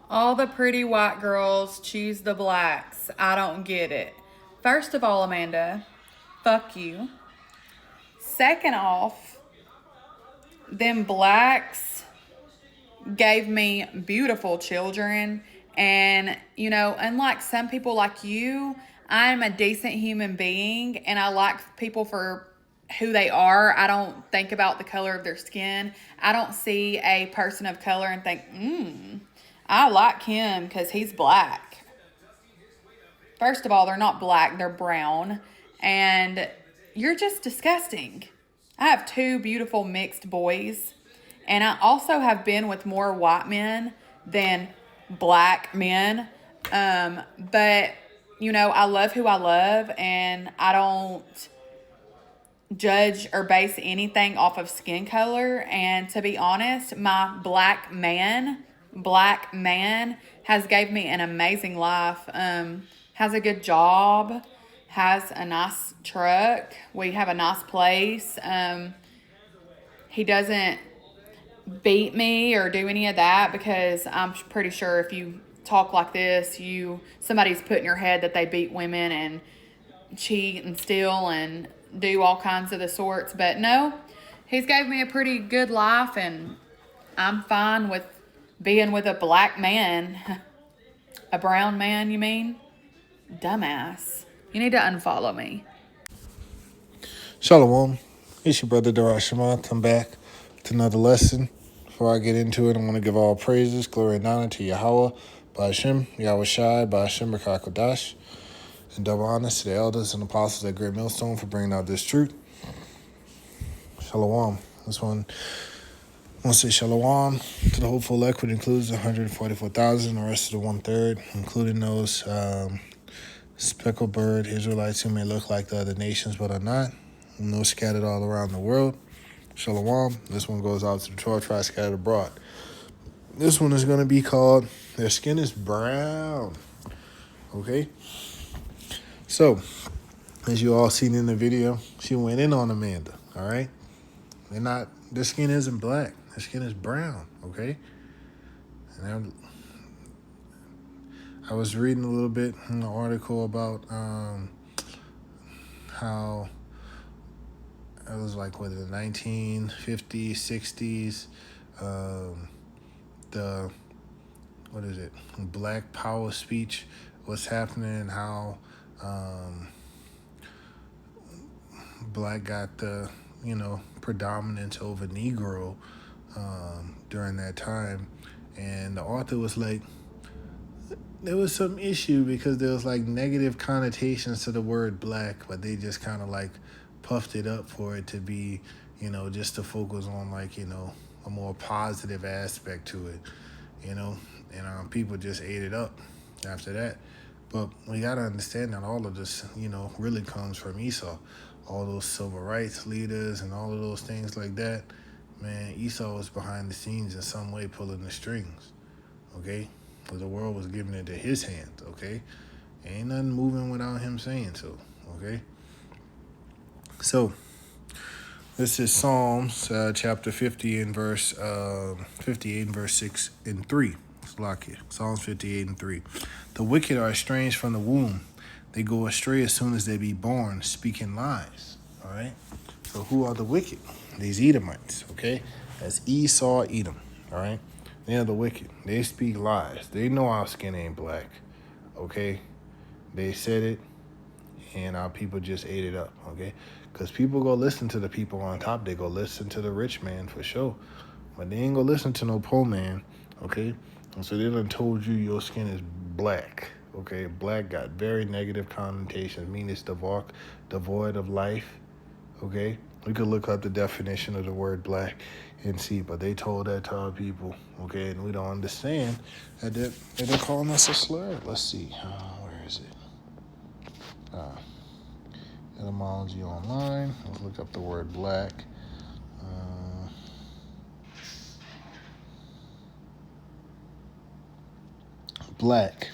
All the pretty white girls choose the blacks. I don't get it. First of all, Amanda, fuck you. Second off, them blacks gave me beautiful children. And, unlike some people like you, I'm a decent human being and I like people for who they are. I don't think about the color of their skin. I don't see a person of color and think, I like him because he's black. First of all, they're not black, they're brown. And you're just disgusting. I have two beautiful mixed boys. And I also have been with more white men than black men. But, I love who I love. And I don't judge or base anything off of skin color. And to be honest, my black man has gave me an amazing life. Has a good job, has a nice truck. We have a nice place. He doesn't beat me or do any of that because I'm pretty sure if you talk like this, somebody's put in your head that they beat women and cheat and steal and do all kinds of the sorts. But no, he's gave me a pretty good life and I'm fine with being with a black man. A brown man, you mean? Dumbass. You need to unfollow me. Shalom. It's your brother Darashima. I'm back with another lesson. Before I get into it, I want to give all praises, glory, and honor to Yahweh, Ba'ashem, Yahweh Shai, Ba'ashem, Rakakodash, and double honors to the elders and apostles at Great Millstone for bringing out this truth. Shalom. This one, I want to say shalom to the hopeful elect, which includes 144,000, the rest of the 1/3, including those speckled bird Israelites who may look like the other nations but are not, and those scattered all around the world. Shalom. This one goes out to the 12 tribes scattered abroad. This one is going to be called Their Skin is Brown. Okay? So, as you all seen in the video, she went in on Amanda. All right? Their skin isn't black. Their skin is brown. Okay? And I was reading a little bit in the article about how it was like what, the 1950s, 60s, the Black Power speech was happening, how black got the predominance over Negro during that time, and the author was like, there was some issue because there was like negative connotations to the word black, but they just kind of like puffed it up for it to be, just to focus on like, a more positive aspect to it, and people just ate it up after that. But we got to understand that all of this, really comes from Esau. All those civil rights leaders and all of those things like that, man, Esau was behind the scenes in some way pulling the strings, okay? Because the world was giving it to his hands, okay? Ain't nothing moving without him saying so, okay? So, this is Psalms chapter 50 and verse 58 and verse 6 and 3. Let's lock it. Psalms 58 and 3. The wicked are estranged from the womb. They go astray as soon as they be born, speaking lies. All right? So who are the wicked? These Edomites, okay? That's Esau, Edom, all right? They are the wicked. They speak lies. They know our skin ain't black, okay? They said it, and our people just ate it up, okay? Because people go listen to the people on top. They go listen to the rich man for sure. But they ain't gonna listen to no poor man, okay? And so they done told you your skin is black, okay? Black got very negative connotations, meaning it's devoid of life, okay? We could look up the definition of the word black and see, but they told that to our people, okay? And we don't understand that they're calling us a slur. Let's see. Where is it? Etymology online. Let's look up the word black. Black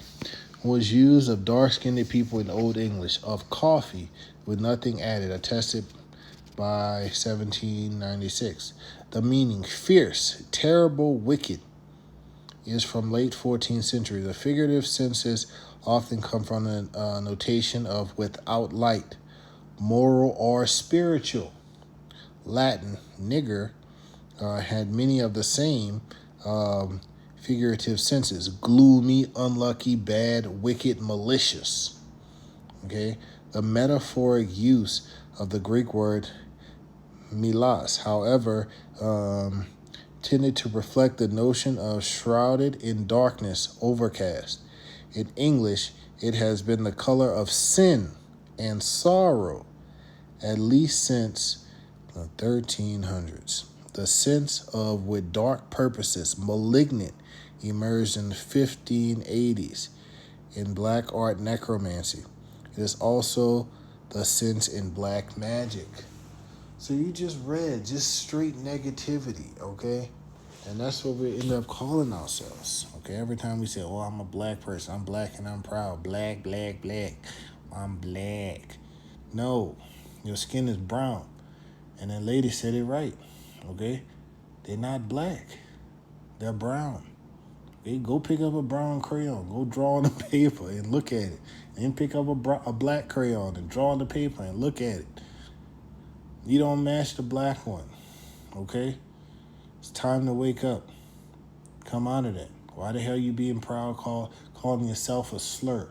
was used of dark-skinned people in Old English, of coffee with nothing added, attested by 1796. The meaning, fierce, terrible, wicked. is from late 14th century. The figurative senses often come from the notation of without light, moral or spiritual. Latin, nigger, had many of the same figurative senses: gloomy, unlucky, bad, wicked, malicious. Okay, the metaphoric use of the Greek word milas, however, tended to reflect the notion of shrouded in darkness, overcast. In English, it has been the color of sin and sorrow, at least since the 1300s. The sense of with dark purposes, malignant, emerged in the 1580s in black art necromancy. It is also the sense in black magic. So you just read just straight negativity, okay? And that's what we end up calling ourselves, okay? Every time we say, oh, I'm a black person, I'm black and I'm proud. Black, black, black. I'm black. No, your skin is brown. And that lady said it right, okay? They're not black. They're brown. Okay? Go pick up a brown crayon. Go draw on the paper and look at it. Then pick up a black crayon and draw on the paper and look at it. You don't match the black one, okay? It's time to wake up. Come out of that. Why the hell you being proud, calling yourself a slur,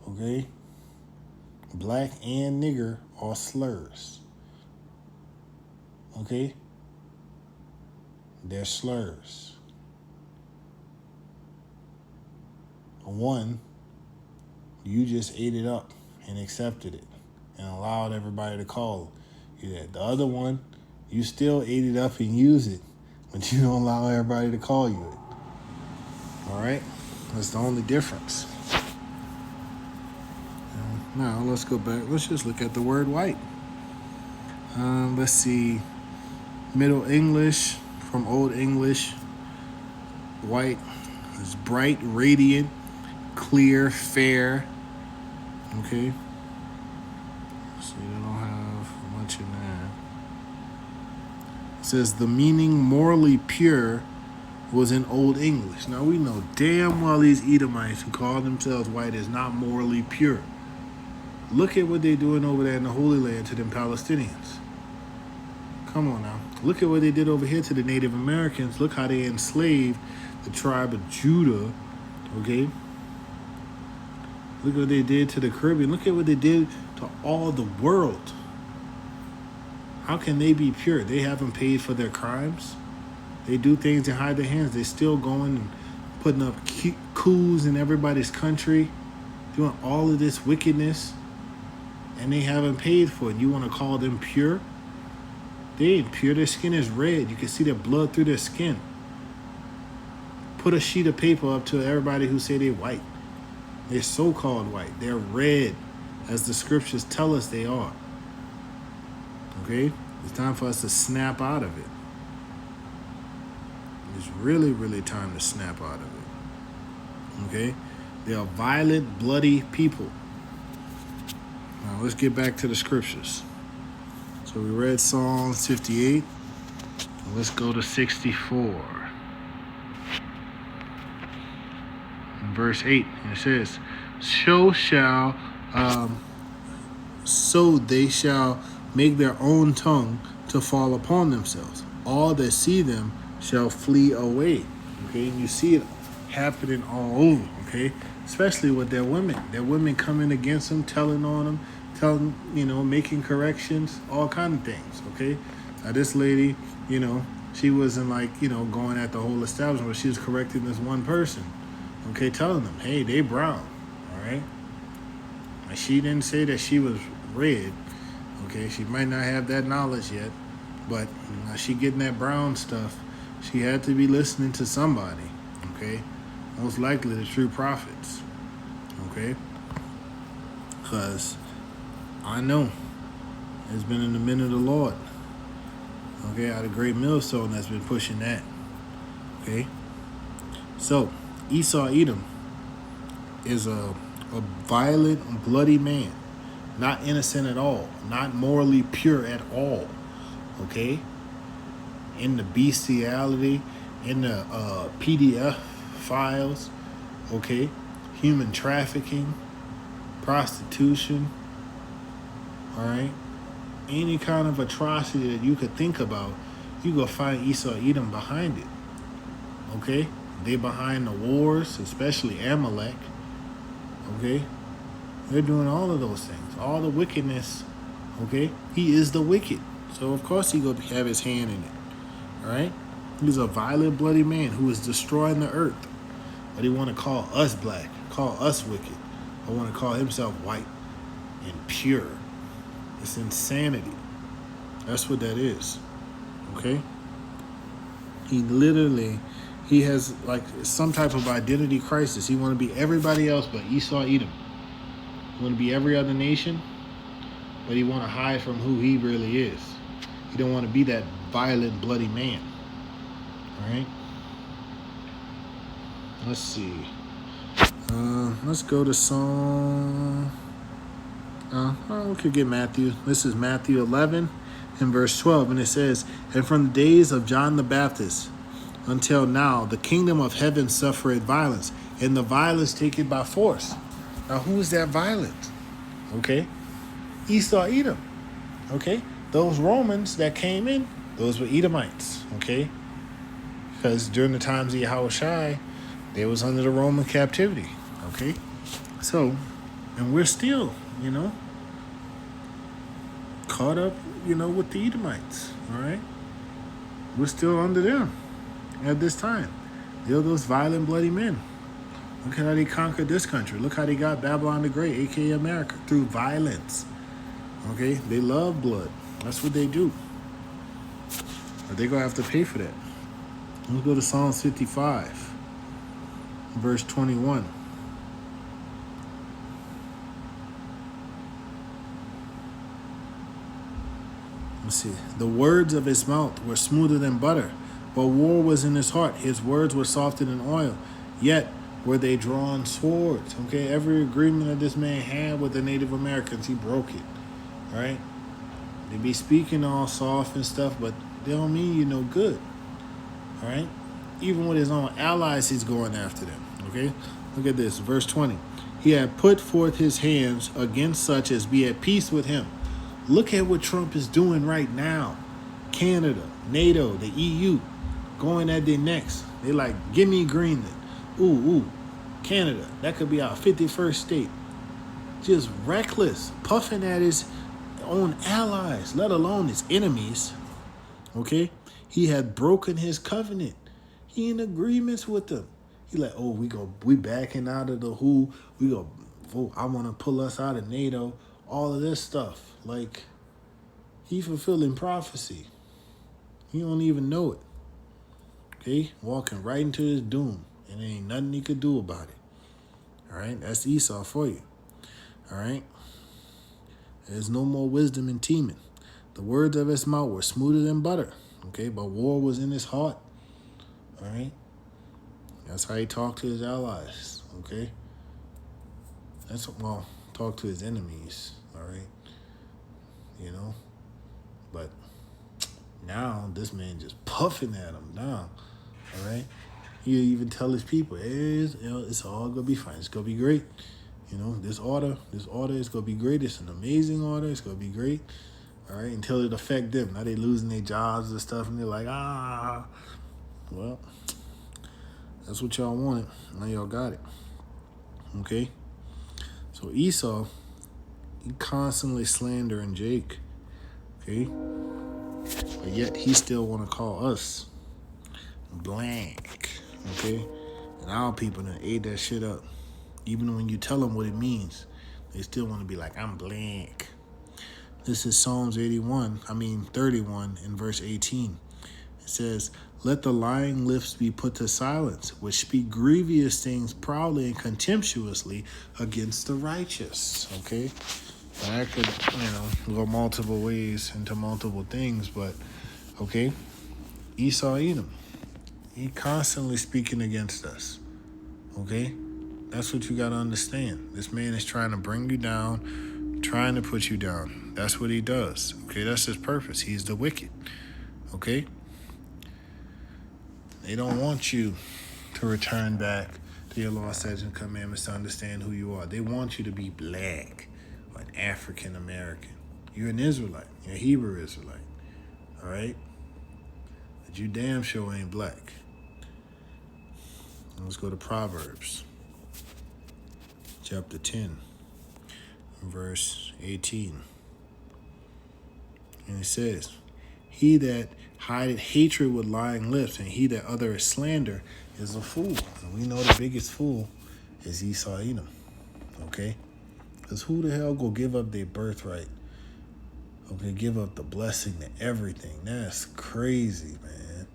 okay? Black and nigger are slurs, okay? They're slurs. One, you just ate it up and accepted it and allowed everybody to call you that. The other one, you still ate it up and use it, but you don't allow everybody to call you it. All right? That's the only difference. Now, let's go back. Let's just look at the word white. Let's see. Middle English, from Old English, white is bright, radiant, clear, fair. Okay? So you don't have much in there. It says the meaning morally pure was in Old English. Now we know damn well these Edomites who call themselves white is not morally pure. Look at what they're doing over there in the Holy Land to them Palestinians. Come on now. Look at what they did over here to the Native Americans. Look how they enslaved the tribe of Judah. Okay? Look what they did to the Caribbean. Look at what they did to all the world. How can they be pure? They haven't paid for their crimes. They do things and hide their hands. They're still going and putting up coups in everybody's country, doing all of this wickedness, and they haven't paid for it. You want to call them pure? They ain't pure. Their skin is red. You can see their blood through their skin. Put a sheet of paper up to everybody who say they're white. They're so-called white. They're red, as the scriptures tell us they are. Okay? It's time for us to snap out of it. It's really, really time to snap out of it. Okay? They are violent, bloody people. Now, let's get back to the scriptures. So we read Psalms 58. Let's go to 64. In verse 8, it says, so they shall make their own tongue to fall upon themselves. All that see them shall flee away. Okay, and you see it happening all over, okay? Especially with their women. Their women coming against them, telling on them, making corrections, all kind of things, okay? Now this lady, she wasn't going at the whole establishment, but she was correcting this one person, okay, telling them, hey, they brown, all right? And she didn't say that she was red, okay? She might not have that knowledge yet, but she getting that brown stuff. She had to be listening to somebody, okay? Most likely the true prophets, okay? Because I know it's been in the men of the Lord, okay? Out of great millstone that's been pushing that, okay? So, Esau Edom is a violent, bloody man, not innocent at all, not morally pure at all, okay? In the bestiality in the PDF files, okay? Human trafficking, prostitution, all right? Any kind of atrocity that you could think about, you go find Esau Edom behind it, okay? They behind the wars, especially Amalek, okay? They're doing all of those things, all the wickedness, okay? He is the wicked, so of course he gonna have his hand in it, all right? He's a violent, bloody man who is destroying the earth. But he want to call us black, call us wicked. I want to call himself white and pure. It's insanity. That's what that is. Okay? He has like some type of identity crisis. He want to be everybody else but Esau Edom. He want to be every other nation, but he want to hide from who he really is. He don't want to be that violent, bloody man. All right? Let's see. Let's go to Psalm. We could get Matthew. This is Matthew 11 and verse 12. And it says, "And from the days of John the Baptist until now, the kingdom of heaven suffered violence, and the violence take it by force." Now, who is that violence? Okay? Esau Edom. Okay? Those Romans that came in, those were Edomites. Okay? Because during the times of Yahushua, they was under the Roman captivity. Okay? So, and we're still, caught up, with the Edomites. All right? We're still under them at this time. They're those violent, bloody men. Look how they conquered this country. Look how they got Babylon the Great, a.k.a. America, through violence. Okay? They love blood. That's what they do. But they're going to have to pay for that. Let's go to Psalms 55, verse 21. Let's see. "The words of his mouth were smoother than butter, but war was in his heart. His words were softer than oil, yet were they drawn swords." Okay, every agreement that this man had with the Native Americans, he broke it. All right? They be speaking all soft and stuff, but they don't mean you no good. All right? Even with his own allies, he's going after them. Okay? Look at this, verse 20. "He had put forth his hands against such as be at peace with him." Look at what Trump is doing right now. Canada, NATO, the EU, going at their necks. They like, give me Greenland. Ooh, Canada, that could be our 51st state. Just reckless, puffing at his own allies, let alone his enemies. Okay? He had broken his covenant. He in agreements with them. He like, we backing out of the WHO. I want to pull us out of NATO. All of this stuff. Like, he fulfilling prophecy. He don't even know it. Okay? Walking right into his doom. And there ain't nothing he could do about it. All right? That's Esau for you. All right? There's no more wisdom in Teman. "The words of his mouth were smoother than butter." Okay? But war was in his heart. All right? That's how he talked to his allies. Okay? Talk to his enemies. All right? But now this man just puffing at him now. All right? He even tell his people, it's all gonna be fine. It's gonna be great. This order is gonna be great. It's an amazing order. It's gonna be great. All right, until it affect them. Now they losing their jobs and stuff, and they're like, well, that's what y'all wanted. Now y'all got it. Okay? So Esau, he constantly slandering Jake. Okay? But yet he still want to call us blank. Okay? And our people done ate that shit up. Even when you tell them what it means, they still want to be like, I'm blank. This is Psalms 31 in verse 18. It says, "Let the lying lips be put to silence, which speak grievous things proudly and contemptuously against the righteous." Okay? That could, go multiple ways into multiple things, but, okay? Esau Edom, he constantly speaking against us. Okay? That's what you got to understand. This man is trying to bring you down, trying to put you down. That's what he does. Okay? That's his purpose. He's the wicked. Okay? They don't want you to return back to your law, statutes, and commandments to understand who you are. They want you to be black or an African American. You're an Israelite. You're a Hebrew Israelite. All right? But you damn sure ain't black. Let's go to Proverbs chapter 10, verse 18. And it says, he that hideth hatred with lying lips, and he that uttereth slander is a fool. And we know the biggest fool is Esau Edom. Okay? Because who the hell go give up their birthright? Okay, give up the blessing to everything. That's crazy, man.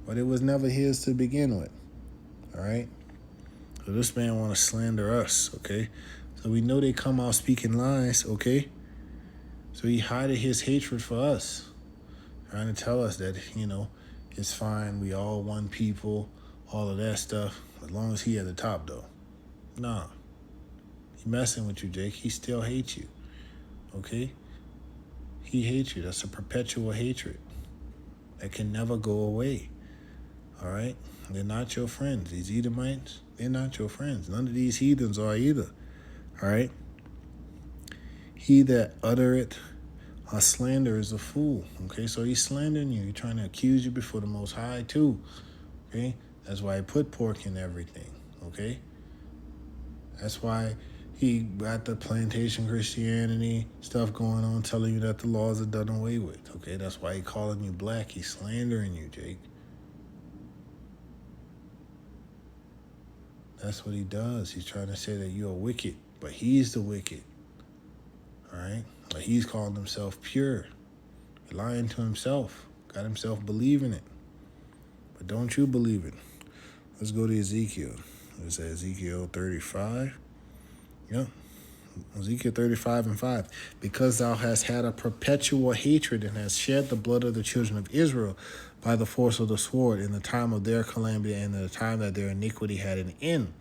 But it was never his to begin with. All right? So this man want to slander us, okay? So we know they come out speaking lies, okay? So he hided his hatred for us, trying to tell us that, it's fine, we all one people, all of that stuff, as long as he at the top, though. Nah. He messing with you, Jake. He still hates you, okay? He hates you. That's a perpetual hatred that can never go away, all right? They're not your friends. These Edomites, they're not your friends. None of these heathens are either, all right? He that uttereth a slander is a fool, okay? So he's slandering you. He's trying to accuse you before the Most High, too, okay? That's why he put pork in everything, okay? That's why he got the plantation Christianity stuff going on, telling you that the laws are done away with, okay? That's why he calling you black. He's slandering you, Jake. That's what he does. He's trying to say that you're wicked, but he's the wicked, all right? But he's calling himself pure, lying to himself, got himself believing it. But don't you believe it? Let's go to Ezekiel. It's Ezekiel 35. Yeah. Ezekiel 35:5. Because thou hast had a perpetual hatred and hast shed the blood of the children of Israel by the force of the sword in the time of their calamity and in the time that their iniquity had an end.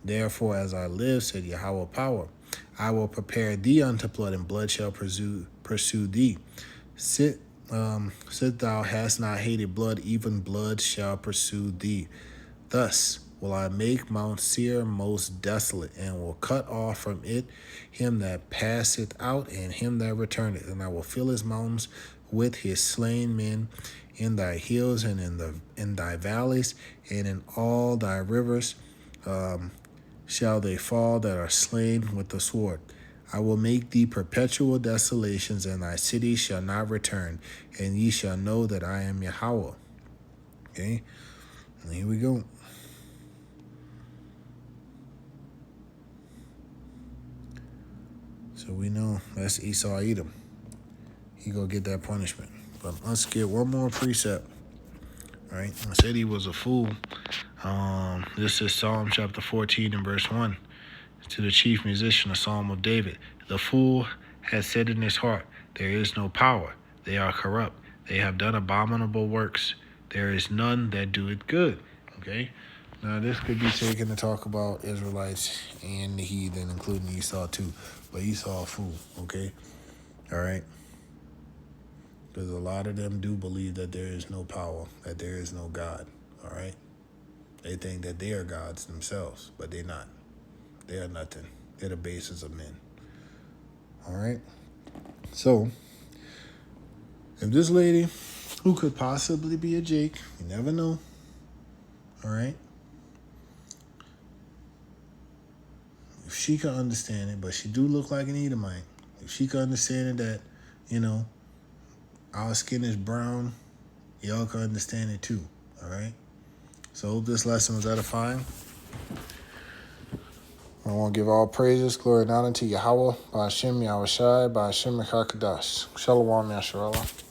Therefore, as I live, said Yahweh power, I will prepare thee unto blood, and blood shall pursue thee. Sit thou hast not hated blood, even blood shall pursue thee. Thus will I make Mount Seir most desolate, and will cut off from it him that passeth out, and him that returneth. And I will fill his mountains with his slain men in thy hills, and in thy valleys, and in all thy rivers shall they fall that are slain with the sword. I will make thee perpetual desolations, and thy cities shall not return, and ye shall know that I am Yahweh. Okay? And here we go. So we know that's Esau Edom. He gonna get that punishment. But let's get one more precept. All right? I said he was a fool. This is Psalm chapter 14 and verse 1. To the chief musician, a psalm of David. The fool has said in his heart, there is no power. They are corrupt. They have done abominable works. There is none that do it good. Okay? Now, this could be taken to talk about Israelites and the heathen, including Esau too. But Esau a fool, okay? All right? Because a lot of them do believe that there is no power, that there is no God, all right? They think that they are gods themselves, but they're not. They are nothing. They're the basis of men. All right? So, if this lady, who could possibly be a Jake, you never know, all right? If she could understand it, but she do look like an Edomite. If she could understand it that, our skin is brown, y'all can understand it too, all right? So I hope this lesson was edifying. I want to give all praises, glory, and honor to Yahweh, by Hashem, Yahushai, by Hashem, Mechakadash. Shalom, Yasharallah.